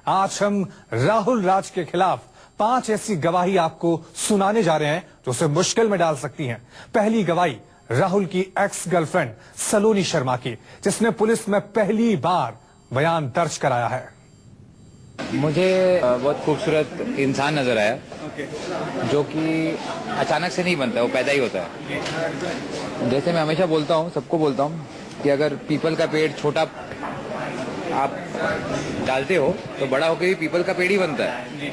आज हम राहुल राज के खिलाफ 5 ऐसी गवाही आपको सुनाने जा रहे हैं जो उसे मुश्किल में डाल सकती हैं। पहली गवाही राहुल की एक्स गर्लफ्रेंड सलोनी शर्मा की, जिसने पुलिस में पहली बार बयान दर्ज कराया है। मुझे बहुत खूबसूरत इंसान नजर आया, जो कि अचानक से नहीं बनता, वो पैदा ही होता है। जैसे मैं हमेशा बोलता हूँ, सबको बोलता हूँ कि अगर पीपल का पेड़ छोटा आप डालते हो तो बड़ा होकर भी पीपल का पेड़ ही बनता है,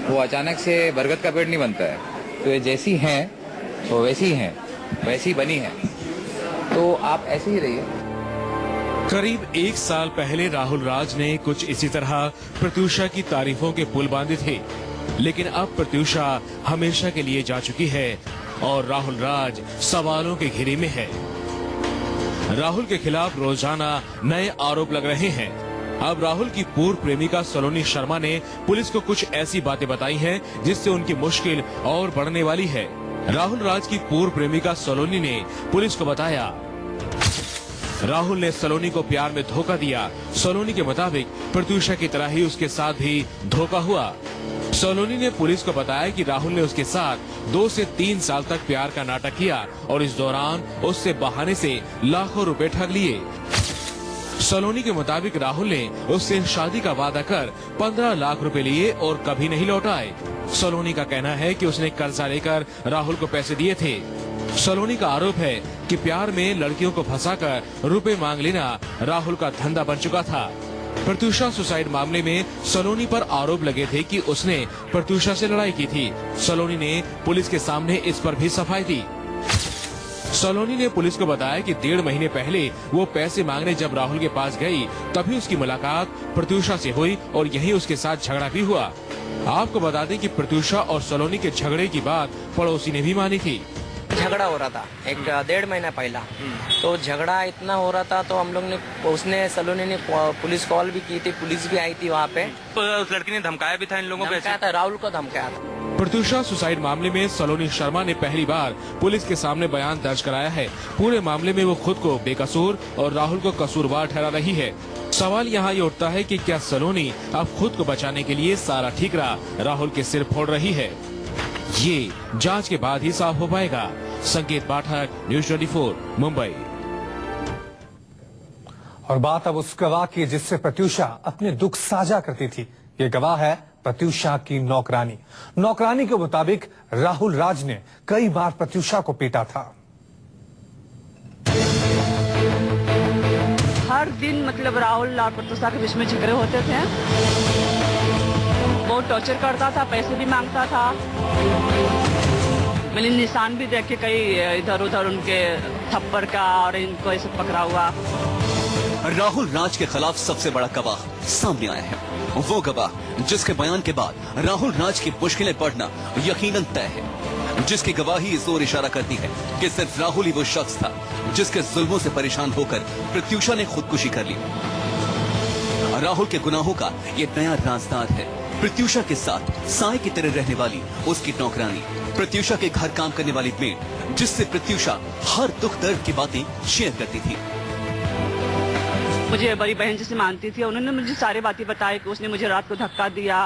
वो अचानक से बरगद का पेड़ नहीं बनता है। तो ये जैसी हैं वो वैसी ही हैं, वैसी बनी है, तो आप ऐसे ही रहिए। करीब 1 साल पहले राहुल राज ने कुछ इसी तरह प्रत्यूषा की तारीफों के पुल बांधे थे, लेकिन अब प्रत्यूषा हमेशा के लिए जा चुकी है और राहुल राज सवालों के घेरे में है। राहुल के खिलाफ रोजाना नए आरोप लग रहे हैं। अब राहुल की पूर्व प्रेमिका सलोनी शर्मा ने पुलिस को कुछ ऐसी बातें बताई हैं जिससे उनकी मुश्किल और बढ़ने वाली है। राहुल राज की पूर्व प्रेमिका सलोनी ने पुलिस को बताया, राहुल ने सलोनी को प्यार में धोखा दिया। सलोनी के मुताबिक प्रत्यूषा की तरह ही उसके साथ भी धोखा हुआ। सलोनी ने पुलिस को बताया कि राहुल ने उसके साथ 2 से 3 साल तक प्यार का नाटक किया और इस दौरान उससे बहाने से लाखों रुपए ठग लिए। सलोनी के मुताबिक राहुल ने उससे शादी का वादा कर 15 लाख रुपए लिए और कभी नहीं लौटाए। सलोनी का कहना है कि उसने कर्जा लेकर राहुल को पैसे दिए थे। सलोनी का आरोप है कि प्यार में लड़कियों को फंसाकर रुपए मांग लेना राहुल का धंधा बन चुका था। प्रत्यूषा सुसाइड मामले में सलोनी पर आरोप लगे थे कि उसने प्रत्यूषा से लड़ाई की थी। सलोनी ने पुलिस के सामने इस पर भी सफाई दी। सलोनी ने पुलिस को बताया कि 1.5 महीने पहले वो पैसे मांगने जब राहुल के पास गई, तभी उसकी मुलाकात प्रत्यूषा से हुई और यही उसके साथ झगड़ा भी हुआ। आपको बता दें कि प्रत्यूषा और सलोनी के झगड़े की बात पड़ोसी ने भी मानी थी। झगड़ा हो रहा था 1.5 महीना पहला, तो झगड़ा इतना हो रहा था तो हम लोग ने सलोनी ने पुलिस कॉल भी की थी, पुलिस भी आई थी वहाँ पे। तो उस लड़की ने धमकाया भी था इन लोगों को, धमकाया था, राहुल को धमकाया था। प्रत्यूषा सुसाइड मामले में सलोनी शर्मा ने पहली बार पुलिस के सामने बयान दर्ज कराया है। पूरे मामले में वो खुद को बेकसूर और राहुल को कसूरवार ठहरा रही है। सवाल यहाँ ये उठता है कि क्या सलोनी अब खुद को बचाने के लिए सारा ठीकरा राहुल के सिर फोड़ रही है? ये जांच के बाद ही साफ हो पाएगा। संकेत पाठक, न्यूज़ 24, मुंबई। और बात अब उस गवाह की जिससे प्रत्यूषा अपने दुख साझा करती थी। ये गवाह है प्रत्यूषा की नौकरानी। नौकरानी के मुताबिक राहुल राज ने कई बार प्रत्यूषा को पीटा था। हर दिन मतलब राहुल और प्रत्यूषा के बीच में झगड़े होते थे। बहुत टॉर्चर करता था, पैसे भी मांगता था। मैंने निशान भी देखे कई इधर उधर उनके थप्पड़ का, और इनको ऐसे पकड़ा हुआ। राहुल राज के खिलाफ सबसे बड़ा गवाह सामने आया है। वो गवाह जिसके बयान के बाद राहुल राज की मुश्किलें बढ़ना यकीनन तय है, जिसकी गवाही जोर इशारा करती है कि सिर्फ राहुल ही वो शख्स था जिसके जुल्मों से परेशान होकर प्रत्यूषा ने खुदकुशी कर ली। राहुल के गुनाहों का ये नया राजदार है। प्रत्यूषा के साथ साय की तरह रहने वाली उसकी नौकरानी, प्रत्यूषा के घर काम करने वाली मेड, जिससे प्रत्यूषा हर दुख दर्द की बातें शेयर करती थी। मुझे बड़ी बहन जैसे मानती थी। उन्होंने मुझे सारी बातें बताई कि उसने मुझे रात को धक्का दिया,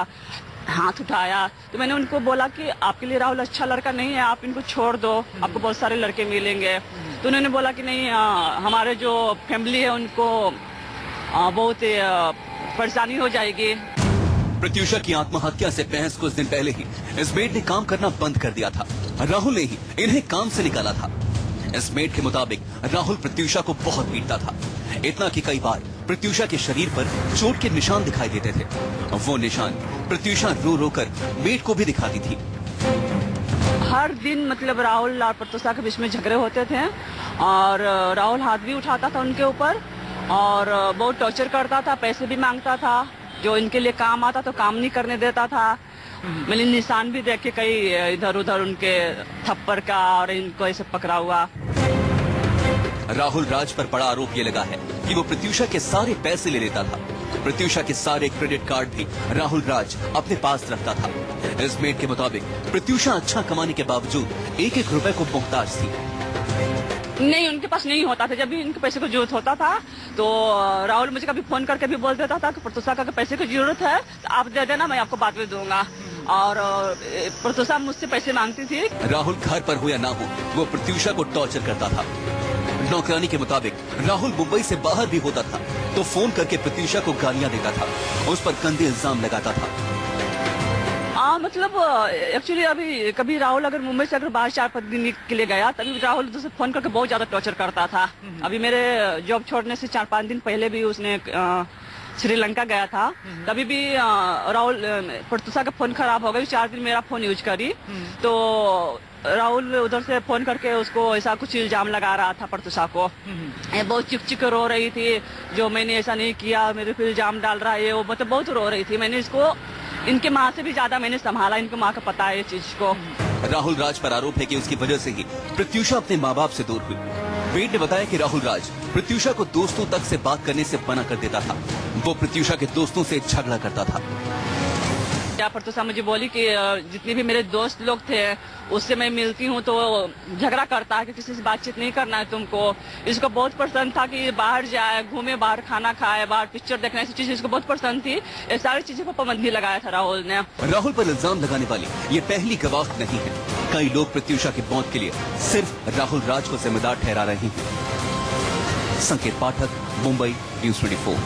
हाथ उठाया। तो मैंने उनको बोला कि आपके लिए राहुल अच्छा लड़का नहीं है, आप इनको छोड़ दो, आपको बहुत सारे लड़के मिलेंगे। तो उन्होंने बोला कि नहीं, हमारे जो फैमिली है उनको बहुत परेशानी हो जाएगी। प्रत्यूषा की आत्महत्या से बहस कुछ दिन पहले ही इस मेड ने काम करना बंद कर दिया था। राहुल ने ही इन्हें काम से निकाला था। इस मेड के मुताबिक राहुल प्रत्यूषा को बहुत पीटता था, इतना कि कई बार प्रत्यूषा के शरीर पर चोट के निशान दिखाई देते थे। वो निशान प्रत्यूषा रो रो कर मेड को भी दिखाती थी। हर दिन मतलब राहुल और प्रत्यूषा के बीच में झगड़े होते थे और राहुल हाथ भी उठाता था उनके ऊपर और बहुत टॉर्चर करता था, पैसे भी मांगता था। जो इनके लिए काम आता तो काम नहीं करने देता था। मैंने निशान भी देखे कई इधर उधर उनके थप्पड़ का, और इनको ऐसे पकड़ा हुआ। राहुल राज पर बड़ा आरोप ये लगा है कि वो प्रत्यूषा के सारे पैसे ले लेता था। प्रत्यूषा के सारे क्रेडिट कार्ड भी राहुल राज अपने पास रखता था। इस मेड के मुताबिक प्रत्यूषा अच्छा कमाने के बावजूद 1-1 रुपए को मोहताज थी। नहीं, उनके पास नहीं होता था। जब भी इनके पैसे को जरूरत होता था तो राहुल मुझे कभी फोन करके भी बोल देता था कि प्रत्युषा का पैसे की जरूरत है तो आप दे देना, मैं आपको बाद में दूंगा। और प्रत्युषा मुझसे पैसे मांगती थी। राहुल घर पर हो या ना हो, वो प्रत्युषा को टॉर्चर करता था। नौकरानी के मुताबिक राहुल मुंबई से बाहर भी होता था तो फोन करके प्रत्युषा को गालियां देता था, उस पर गंदे इल्जाम लगाता था। मतलब एक्चुअली अभी कभी राहुल अगर मुंबई से अगर बाहर 4-5 दिन के लिए गया तभी राहुल दूसरे फोन करके बहुत ज्यादा टॉर्चर करता था। अभी मेरे जॉब छोड़ने से 4-5 दिन पहले भी उसने श्रीलंका गया था, तभी भी राहुल प्रत्युषा का फोन खराब हो गया, 4 दिन मेरा फोन यूज करी तो राहुल उधर से फोन करके उसको ऐसा कुछ इल्जाम लगा रहा था प्रत्युषा को। बहुत चिक रो रही थी, जो मैंने ऐसा नहीं किया, मेरे पे इल्जाम डाल रहा है, वो मतलब बहुत रो रही थी। मैंने इसको इनके माँ से भी ज्यादा मैंने संभाला, इनके माँ को पता है ये चीज को। राहुल राज पर आरोप है कि उसकी वजह से ही प्रत्युषा अपने माँ बाप से दूर हुई। वेद ने बताया कि राहुल राज प्रत्युषा को दोस्तों तक से बात करने से मना कर देता था। वो प्रत्युषा के दोस्तों से झगड़ा करता था। प्रत्युषा मुझे बोली कि जितने भी मेरे दोस्त लोग थे उससे मैं मिलती हूँ तो झगड़ा करता है कि किसी से बातचीत नहीं करना है तुमको। इसको बहुत पसंद था कि बाहर जाए, घूमे, बाहर खाना खाए, बाहर पिक्चर देखने, ऐसी चीजें इसको बहुत पसंद थी। ये सारी चीजों पर पाबंदी लगाया था राहुल ने। राहुल पर इल्जाम लगाने वाली ये पहली गवाह नहीं है। कई लोग प्रत्युषा की मौत के लिए सिर्फ राहुल राज को जिम्मेदार ठहरा रहे हैं। संकेत पाठक, मुंबई, न्यूज़ 24।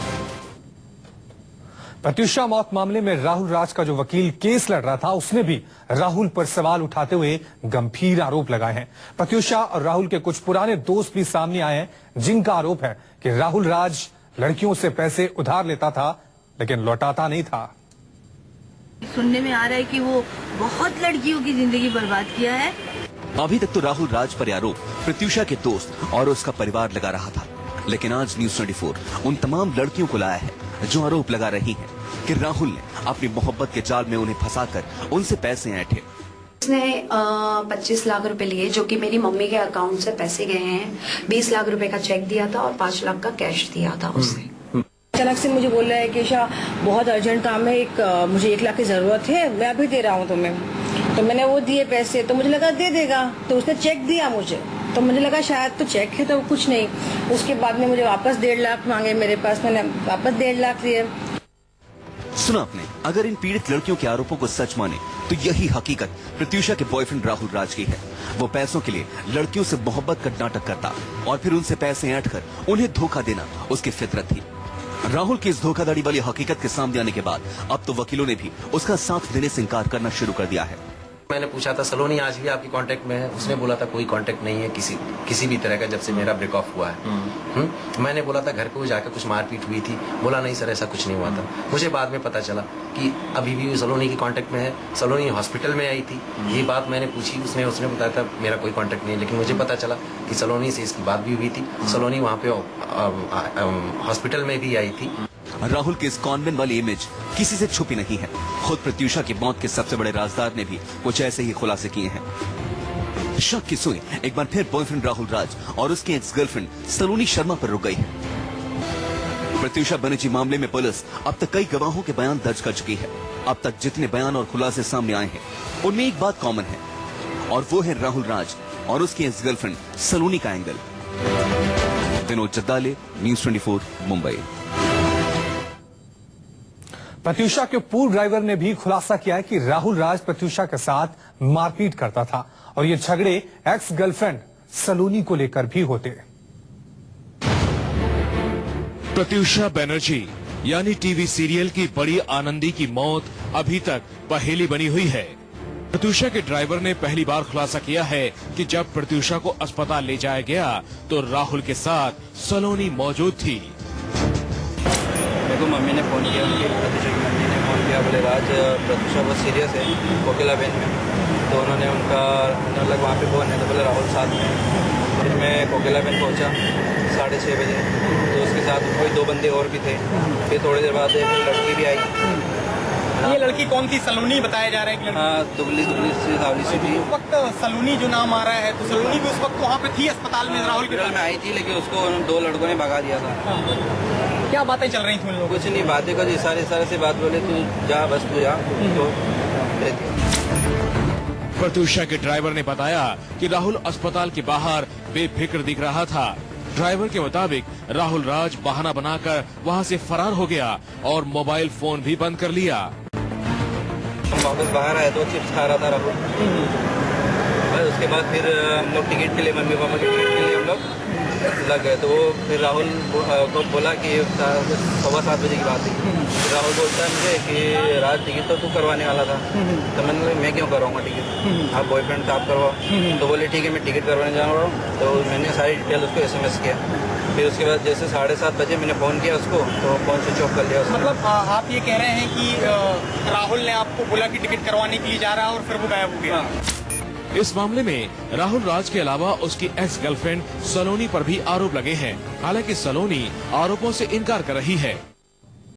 प्रत्युषा मौत मामले में राहुल राज का जो वकील केस लड़ रहा था उसने भी राहुल पर सवाल उठाते हुए गंभीर आरोप लगाए हैं। प्रत्युषा और राहुल के कुछ पुराने दोस्त भी सामने आए हैं जिनका आरोप है कि राहुल राज लड़कियों से पैसे उधार लेता था लेकिन लौटाता नहीं था। सुनने में आ रहा है कि वो बहुत लड़कियों की जिंदगी बर्बाद किया है। अभी तक तो राहुल राज पर आरोप प्रत्युषा के दोस्त और उसका परिवार लगा रहा था, लेकिन आज न्यूज़ 24 उन तमाम लड़कियों को लाया है जो आरोप लगा रही हैं कि राहुल ने अपनी मोहब्बत के जाल में उन्हें फंसाकर उनसे पैसे ऐंठे। उसने 25 लाख रुपए लिए जो कि मेरी मम्मी के अकाउंट से पैसे गए हैं। 20 लाख रुपए का चेक दिया था और 5 लाख का कैश दिया था उसने। अचानक से मुझे बोल रहा है कि शाह बहुत अर्जेंट काम है, मुझे 1 लाख की जरूरत है, मैं अभी दे रहा हूँ तुम्हें। तो मैंने वो दिए पैसे, तो मुझे लगा दे देगा, तो उसने चेक दिया मुझे, तो मुझे लगा शायद तो चेक है तो कुछ नहीं। उसके बाद में मुझे वापस 1.5 लाख मांगे मेरे पास, मैंने वापस 1.5 लाख दिए। सुना आपने, अगर इन पीड़ित लड़कियों के आरोपों को सच माने तो यही हकीकत प्रत्युषा के बॉयफ्रेंड राहुल राज की है। वो पैसों के लिए लड़कियों से मोहब्बत का नाटक करता और फिर उनसे पैसे ऐंठकर उन्हें धोखा देना उसकी फितरत थी। राहुल की इस धोखाधड़ी वाली हकीकत के सामने आने के बाद अब तो वकीलों ने भी उसका साथ देने से इनकार करना शुरू कर दिया है। मैंने पूछा था सलोनी आज भी आपकी कांटेक्ट में है? उसने बोला था कोई कांटेक्ट नहीं है किसी भी तरह का जब से मेरा ब्रेक ऑफ हुआ है। मैंने बोला था घर पे वो जाकर कुछ मारपीट हुई थी, बोला नहीं सर ऐसा कुछ नहीं हुआ था। मुझे बाद में पता चला कि अभी भी सलोनी की कांटेक्ट में है, सलोनी हॉस्पिटल में आई थी। ये बात मैंने पूछी, उसने बताया था मेरा कोई कांटेक्ट नहीं है, लेकिन मुझे पता चला कि सलोनी से इसकी बात भी हुई थी। सलोनी वहाँ पे हॉस्पिटल में भी आई थी। राहुल की इस कॉन्वेंट वाली इमेज किसी से छुपी नहीं है। खुद प्रत्युषा की मौत के सबसे बड़े राजदार ने भी कुछ ऐसे ही खुलासे किए हैं। शक की सुई एक बार फिर बॉयफ्रेंड राहुल राज और उसकी एक्स गर्लफ्रेंड सलोनी शर्मा पर रुक गई है। प्रत्युषा बनर्जी मामले में पुलिस अब तक कई गवाहों के बयान दर्ज कर चुकी है। अब तक जितने बयान और खुलासे सामने आए हैं उनमें एक बात कॉमन है और वो है राहुल राज और उसकी एक्स गर्लफ्रेंड सलोनी का एंगल। विनोद जद्दाले, न्यूज़ 24, मुंबई। प्रत्युषा के पूर्व ड्राइवर ने भी खुलासा किया है कि राहुल राज प्रत्युषा के साथ मारपीट करता था और ये झगड़े एक्स गर्लफ्रेंड सलोनी को लेकर भी होते। प्रत्युषा बनर्जी यानी टीवी सीरियल की बड़ी आनंदी की मौत अभी तक पहेली बनी हुई है। प्रत्युषा के ड्राइवर ने पहली बार खुलासा किया है कि जब प्रत्युषा को अस्पताल ले जाया गया तो राहुल के साथ सलोनी मौजूद थी। मेरे को मम्मी ने फ़ोन किया, उनकी प्रत्युषा की मम्मी ने फ़ोन किया, बोले राज प्रत्युषा बहुत सीरियस है कोकिला बेन में। तो उन्होंने उनका मतलब वहाँ पे कौन है, तो बोले राहुल साथ में। फिर मैं कोकिला बेन पहुँचा 6:30 बजे, तो उसके साथ कोई 2 बंदे और भी थे। फिर थोड़ी देर बाद एक लड़की भी आई। ये लड़की कौन थी? सलोनी बताया जा रहा है कि हाँ, दुबली सी सावली सी थी। उस वक्त सलोनी जो नाम आ रहा है, तो सलोनी भी उस वक्त वहाँ पे थी अस्पताल में राहुल के में आई थी, लेकिन उसको 2 लड़कों ने भगा दिया था। क्या बातें चल रही थी उन लोगों? कुछ नहीं, बातें कर इशारे से बात बोले, तू जा बस तू जा। तो प्रत्यूषा के ड्राइवर ने बताया कि राहुल अस्पताल के बाहर बेफिक्र दिख रहा था। ड्राइवर के मुताबिक राहुल राज बहाना बनाकर वहां से फरार हो गया और मोबाइल फोन भी बंद कर लिया। हम वापस बाहर आए तो चिप्स खा रहा था राहुल। उसके बाद फिर हम लोग टिकट के लिए, मम्मी पापा के टिकट के लिए हम लोग लग गए। तो वो फिर राहुल को बोला कि 7:15 बजे की बात थी। फिर राहुल बोलता है मुझे कि राज टिकट तो तू करवाने वाला था। तो मैंने बोला मैं क्यों करवाऊंगा टिकट, आप बॉयफ्रेंड से आप करवाओ। तो बोले ठीक है मैं टिकट करवाने जा रहा हूँ। तो मैंने सारी डिटेल उसको SMS किया। फिर उसके बाद जैसे 7:30 बजे मैंने फ़ोन किया उसको, तो फ़ोन स्विच ऑफ कर लिया उसने। मतलब आप ये कह रहे हैं कि राहुल ने आपको बोला कि टिकट करवाने के लिए जा रहा है और फिर वो गायब हो गया। इस मामले में राहुल राज के अलावा उसकी एक्स गर्लफ्रेंड सलोनी पर भी आरोप लगे हैं। हालांकि सलोनी आरोपों से इनकार कर रही है।